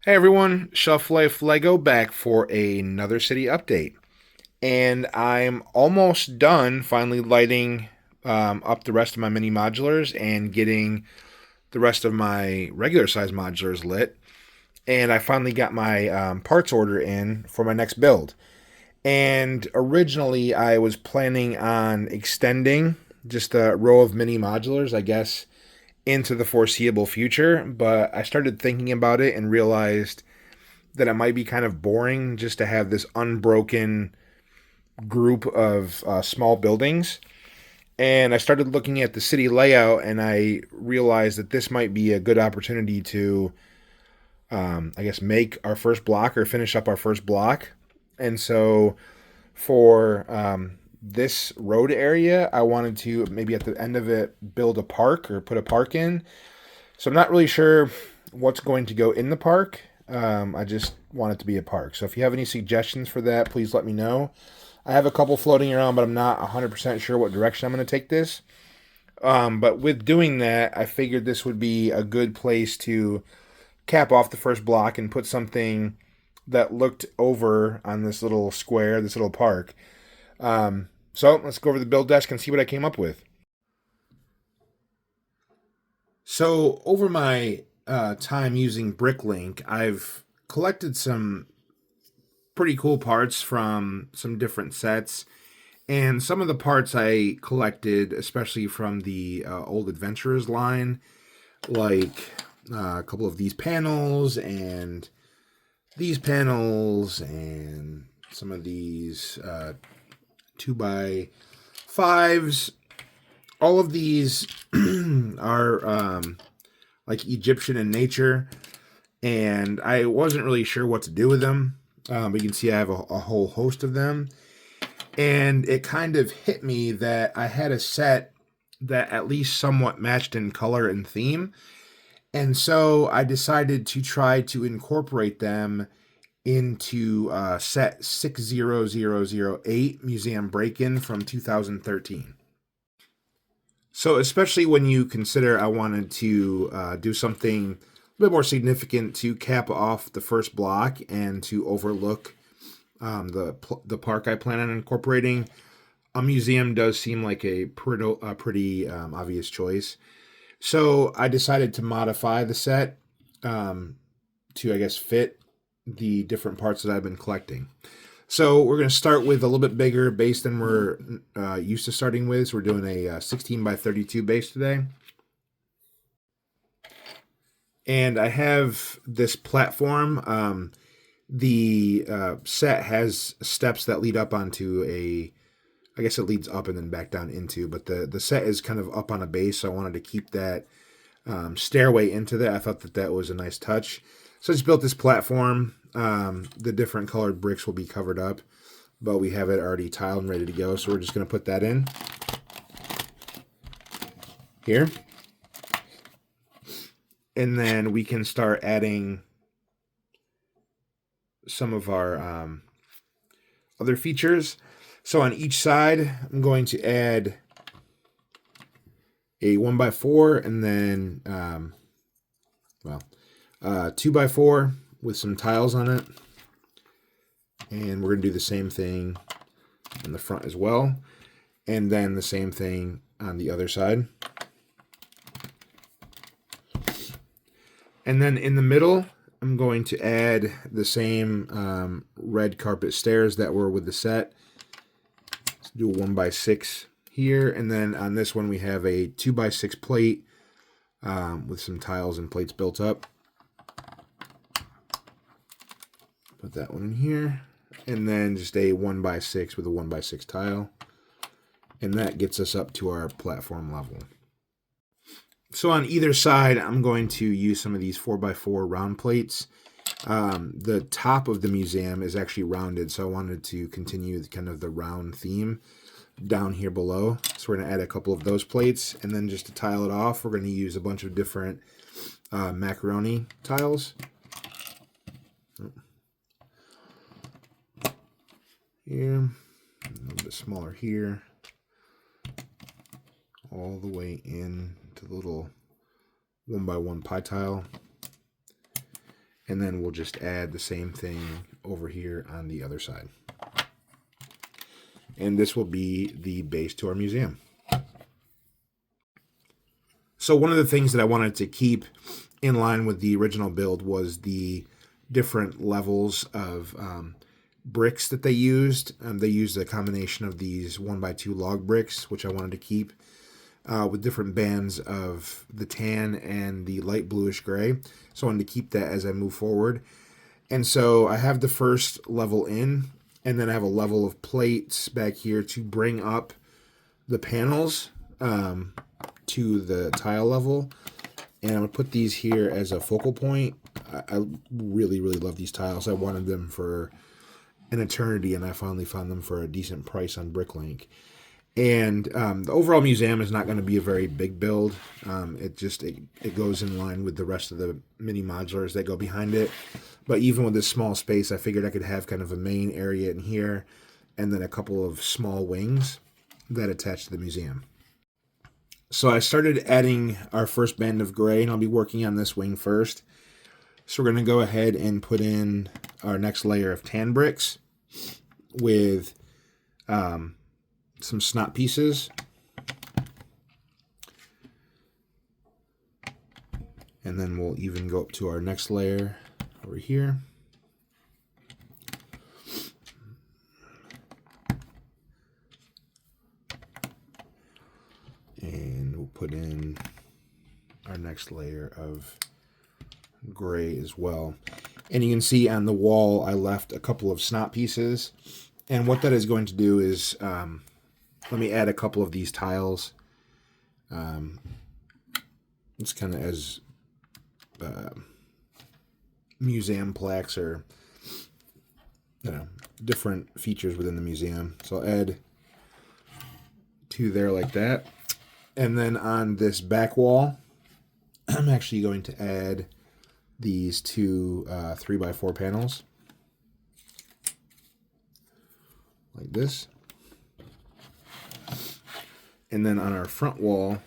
Hey everyone, Shelf Life Lego back for another city update. And I'm almost done finally lighting up the rest of my mini modulars and getting the rest of my regular size modulars lit. And I finally got my parts order in for my next build. And originally I was planning on extending just a row of mini modulars, I guess, into the foreseeable future. But I started thinking about it and realized that it might be kind of boring just to have this unbroken group of small buildings. And I started looking at the city layout and I realized that this might be a good opportunity to, I guess, make our first block or finish up our first block. And so for this road area, I wanted to maybe at the end of it build a park or put a park in. So I'm not really sure what's going to go in the park. I just want it to be a park. So if you have any suggestions for that, please let me know. I have a couple floating around, but I'm not 100% sure what direction I'm going to take this. But with doing that, I figured this would be a good place to cap off the first block and put something that looked over on this little square, this little park. So let's go over the build desk and see what I came up with. So over my time using Bricklink, I've collected some pretty cool parts from some different sets. And some of the parts I collected, especially from the old Adventurers line, like a couple of these panels and some of these 2x5s. All of these are like Egyptian in nature, and I wasn't really sure what to do with them. But you can see I have a whole host of them. And it kind of hit me that I had a set that at least somewhat matched in color and theme. And so I decided to try to incorporate them into set 60008 Museum Break-In from 2013. So especially when you consider I wanted to do something a bit more significant to cap off the first block and to overlook the park I plan on incorporating, a museum does seem like a pretty obvious choice. So I decided to modify the set to, I guess, fit the different parts that I've been collecting. So we're going to start with a little bit bigger base than we're used to starting with. So we're doing a 16 by 32 base today. And I have this platform. The set has steps that lead up onto I guess it leads up and then back down into, but the set is kind of up on a base, so I wanted to keep that stairway into that. I thought that was a nice touch. So I just built this platform. The different colored bricks will be covered up, but we have it already tiled and ready to go, so we're just going to put that in here. And then we can start adding some of our other features. So on each side, I'm going to add a 1x4 and then, 2x4 with some tiles on it. And we're going to do the same thing in the front as well. And then the same thing on the other side. And then in the middle, I'm going to add the same red carpet stairs that were with the set. Let's do a 1x6 here. And then on this one, we have a 2x6 plate with some tiles and plates built up. Put that one in here. And then just a 1x6 with a 1x6 tile. And that gets us up to our platform level. So on either side, I'm going to use some of these 4x4 round plates. The top of the museum is actually rounded, so I wanted to continue kind of the round theme down here below. So we're going to add a couple of those plates, and then just to tile it off, we're going to use a bunch of different macaroni tiles. Here, a little bit smaller here, all the way in to the little 1x1 pie tile. And then we'll just add the same thing over here on the other side. And this will be the base to our museum. So one of the things that I wanted to keep in line with the original build was the different levels of bricks that they used. They used a combination of these 1x2 log bricks, which I wanted to keep, with different bands of the tan and the light bluish gray. So I wanted to keep that as I move forward. And so I have the first level in, and then I have a level of plates back here to bring up the panels to the tile level. And I'm going to put these here as a focal point. I really, really love these tiles. I wanted them for an eternity, and I finally found them for a decent price on Bricklink. And the overall museum is not going to be a very big build. It goes in line with the rest of the mini modulars that go behind it. But even with this small space, I figured I could have kind of a main area in here and then a couple of small wings that attach to the museum. So I started adding our first band of gray, and I'll be working on this wing first. So we're going to go ahead and put in our next layer of tan bricks with some snot pieces. And then we'll even go up to our next layer over here. And we'll put in our next layer of gray as well. And you can see on the wall I left a couple of snot pieces. And what that is going to do is, let me add a couple of these tiles. It's kind of as museum plaques or different features within the museum. So I'll add two there like that. And then on this back wall, I'm actually going to add these two 3x4 panels like this. And then on our front wall,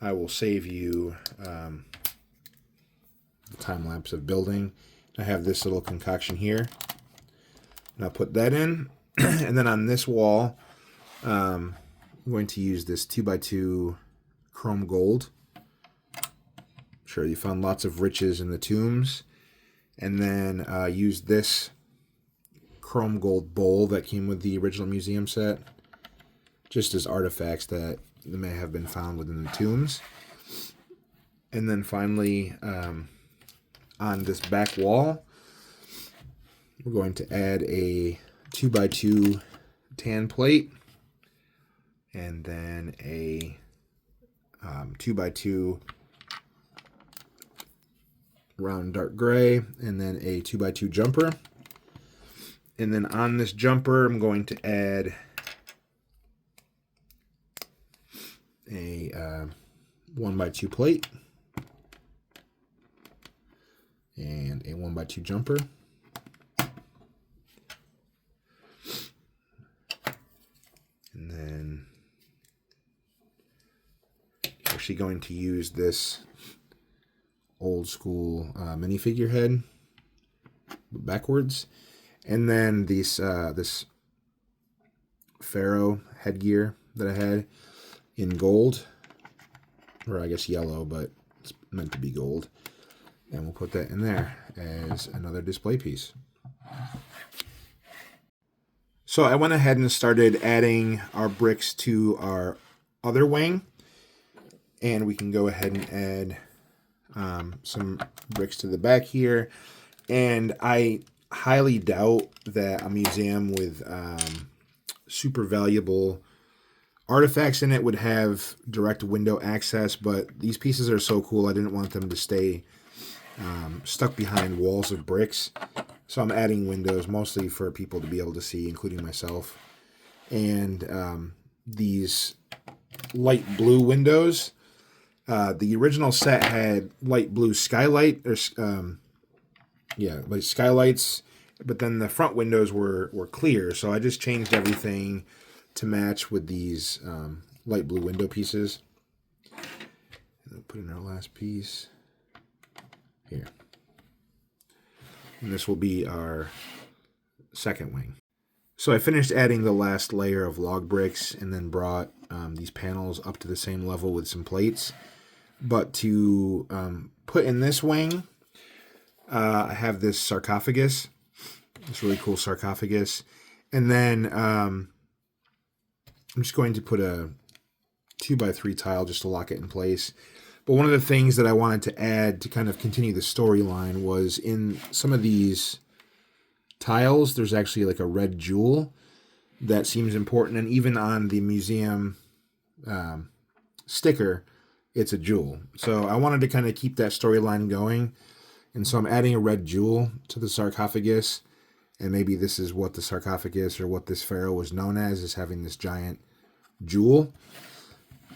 I will save you the time lapse of building. I have this little concoction here, and I'll put that in. And then on this wall, I'm going to use this 2x2 chrome gold. Sure, you found lots of riches in the tombs. And then use this chrome gold bowl that came with the original museum set, just as artifacts that may have been found within the tombs. And then finally, on this back wall, we're going to add a 2x2 tan plate, and then a 2x2 round dark gray, and then a 2x2 jumper. And then on this jumper, I'm going to add a 1x2 plate and a 1x2 jumper. And then actually going to use this old school minifigure head backwards, and then this Pharaoh headgear that I had in gold, or I guess yellow, but it's meant to be gold. And we'll put that in there as another display piece. So I went ahead and started adding our bricks to our other wing, and we can go ahead and add some bricks to the back here. And I highly doubt that a museum with super valuable artifacts in it would have direct window access, but these pieces are so cool I didn't want them to stay stuck behind walls of bricks. So I'm adding windows mostly for people to be able to see, including myself. And these light blue windows, the original set had light blue skylight, or like skylights, but then the front windows were clear. So I just changed everything to match with these light blue window pieces. And then put in our last piece here. And this will be our second wing. So I finished adding the last layer of log bricks and then brought these panels up to the same level with some plates. But to put in this wing, I have this sarcophagus, this really cool sarcophagus. And then I'm just going to put a 2x3 tile just to lock it in place. But one of the things that I wanted to add to kind of continue the storyline was in some of these tiles, there's actually like a red jewel that seems important. And even on the museum sticker, it's a jewel. So I wanted to kind of keep that storyline going. And so I'm adding a red jewel to the sarcophagus. And maybe this is what the sarcophagus or what this pharaoh was known as, is having this giant jewel.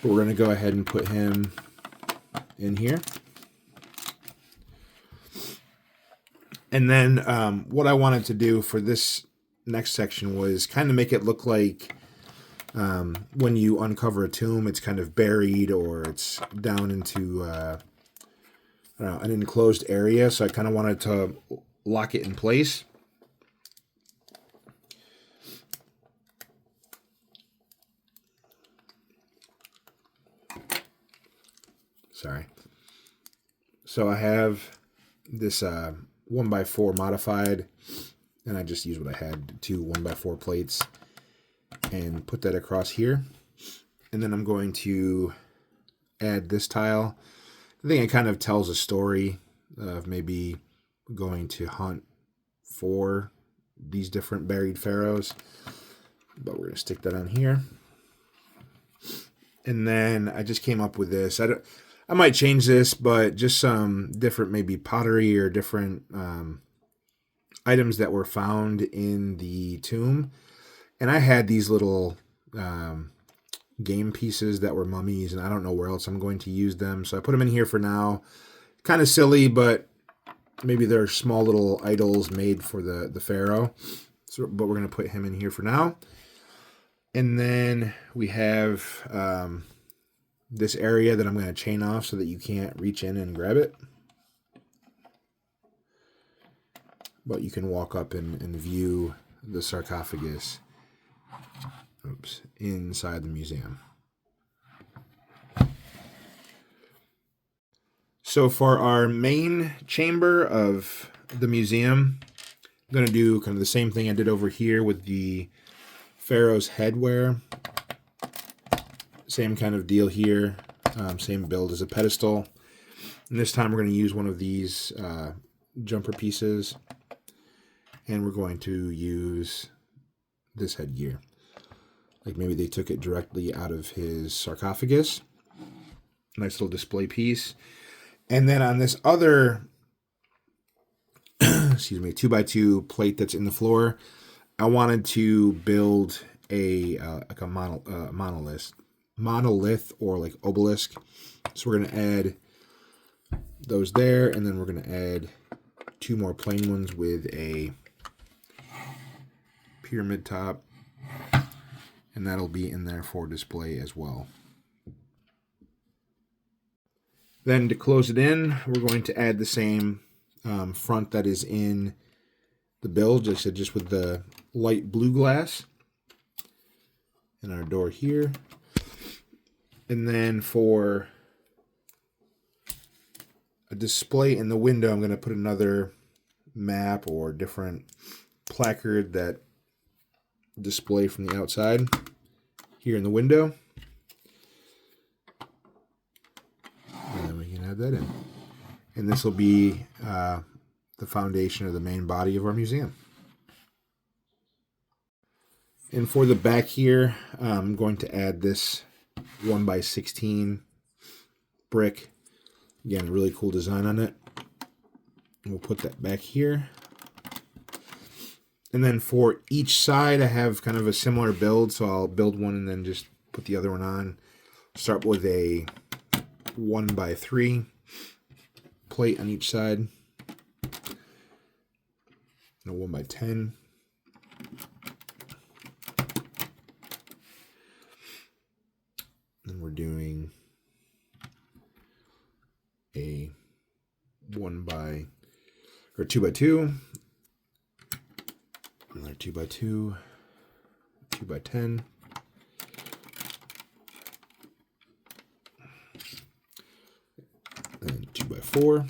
But we're going to go ahead and put him in here. And then what I wanted to do for this next section was kind of make it look like when you uncover a tomb, it's kind of buried or it's down into I don't know, an enclosed area. So I kind of wanted to lock it in place. Sorry. So I have this 1x4 modified, and I just used what I had, 2 1x4 plates, and put that across here. And then I'm going to add this tile. I think it kind of tells a story of maybe going to hunt for these different buried pharaohs. But we're going to stick that on here. And then I just came up with this. I might change this, but just some different maybe pottery or different items that were found in the tomb. And I had these little game pieces that were mummies, and I don't know where else I'm going to use them. So I put them in here for now. Kind of silly, but maybe they're small little idols made for the pharaoh. So, but we're going to put him in here for now. And then we have this area that I'm going to chain off so that you can't reach in and grab it. But you can walk up and view the sarcophagus inside the museum. So for our main chamber of the museum, I'm going to do kind of the same thing I did over here with the pharaoh's headwear. Same kind of deal here, same build as a pedestal. And this time we're going to use one of these jumper pieces, and we're going to use this headgear. Like maybe they took it directly out of his sarcophagus. Nice little display piece. And then on this other, excuse me, 2x2 plate that's in the floor, I wanted to build a like a monolith or like obelisk. So we're going to add those there, and then we're going to add 2 more plain ones with a pyramid top, and that'll be in there for display as well. Then to close it in, we're going to add the same front that is in the build, just with the light blue glass, and our door here. And then for a display in the window, I'm going to put another map or different placard that display from the outside here in the window. And then we can add that in. And this will be the foundation of the main body of our museum. And for the back here, I'm going to add this 1x16 brick. Again, a really cool design on it. And we'll put that back here. And then for each side, I have kind of a similar build. So I'll build one and then just put the other one on. Start with a 1x3 plate on each side. And a 1x10. And we're doing a 2x2, Another 2x2, 2x10. And 2x4.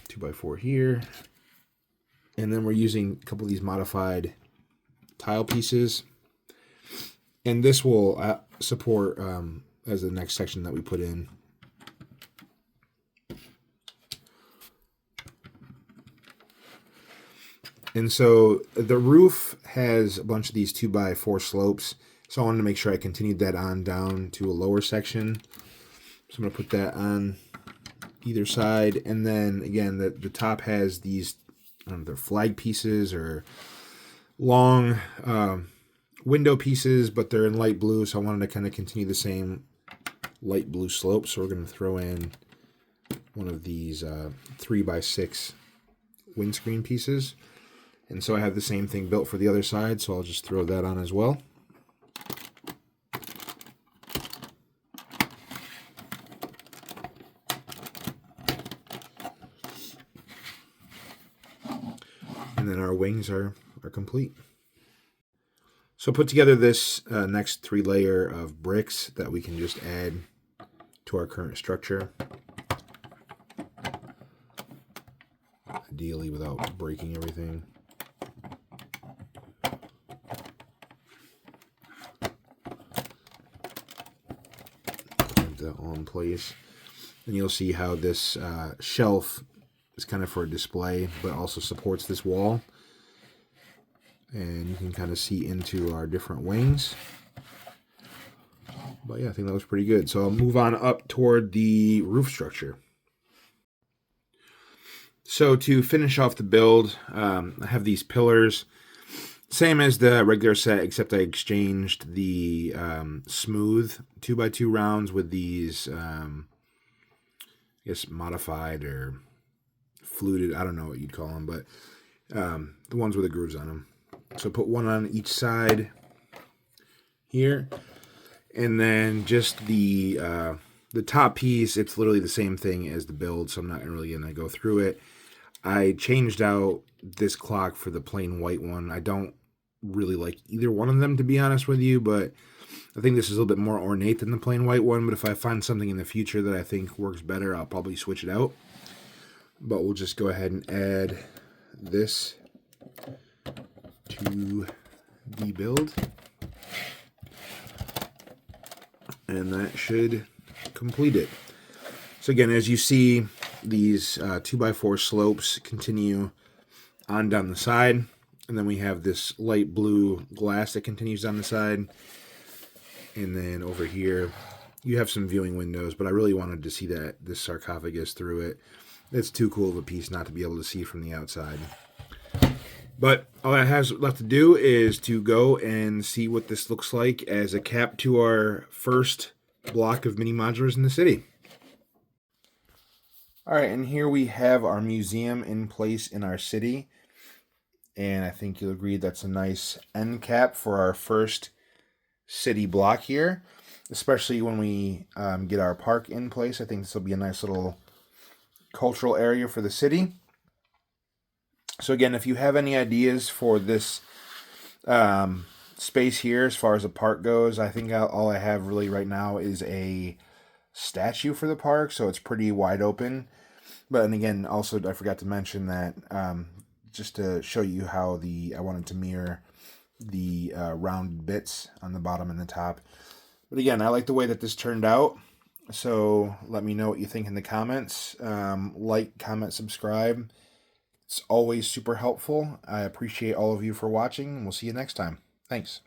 2x4 here. And then we're using a couple of these modified tile pieces. And this will support as the next section that we put in. And so the roof has a bunch of these 2x4 slopes. So I wanted to make sure I continued that on down to a lower section. So I'm going to put that on either side. And then again, the top has these, I don't know if they're flag pieces or long window pieces, but they're in light blue. So I wanted to kind of continue the same light blue slope. So we're going to throw in one of these 3x6 windscreen pieces. And so I have the same thing built for the other side, so I'll just throw that on as well. And then our wings are complete. So put together this next 3-layer of bricks that we can just add to our current structure. Ideally without breaking everything. That all in place, and you'll see how this shelf is kind of for a display, but also supports this wall, and you can kind of see into our different wings. But yeah, I think that was pretty good. So I'll move on up toward the roof structure. So to finish off the build, I have these pillars. Same as the regular set, except I exchanged the smooth 2x2 rounds with these, I guess, modified or fluted, I don't know what you'd call them, but the ones with the grooves on them. So put one on each side here, and then just the top piece, it's literally the same thing as the build, so I'm not really going to go through it. I changed out this clock for the plain white one. I don't really like either one of them, to be honest with you, but I think this is a little bit more ornate than the plain white one. But if I find something in the future that I think works better, I'll probably switch it out. But we'll just go ahead and add this to the build, and that should complete it. So again, as you see, these 2x4 slopes continue on down the side. And then we have this light blue glass that continues down the side. And then over here, you have some viewing windows, but I really wanted to see this sarcophagus through it. It's too cool of a piece not to be able to see from the outside. But all I have left to do is to go and see what this looks like as a cap to our first block of mini modulars in the city. All right, and here we have our museum in place in our city. And I think you'll agree that's a nice end cap for our first city block here, especially when we get our park in place. I think this will be a nice little cultural area for the city. So again, if you have any ideas for this space here as far as the park goes, I think all I have really right now is a statue for the park, so it's pretty wide open. But and again, also I forgot to mention that just to show you how I wanted to mirror the rounded bits on the bottom and the top. But again, I like the way that this turned out. So let me know what you think in the comments. Like, comment, subscribe. It's always super helpful. I appreciate all of you for watching, and we'll see you next time. Thanks.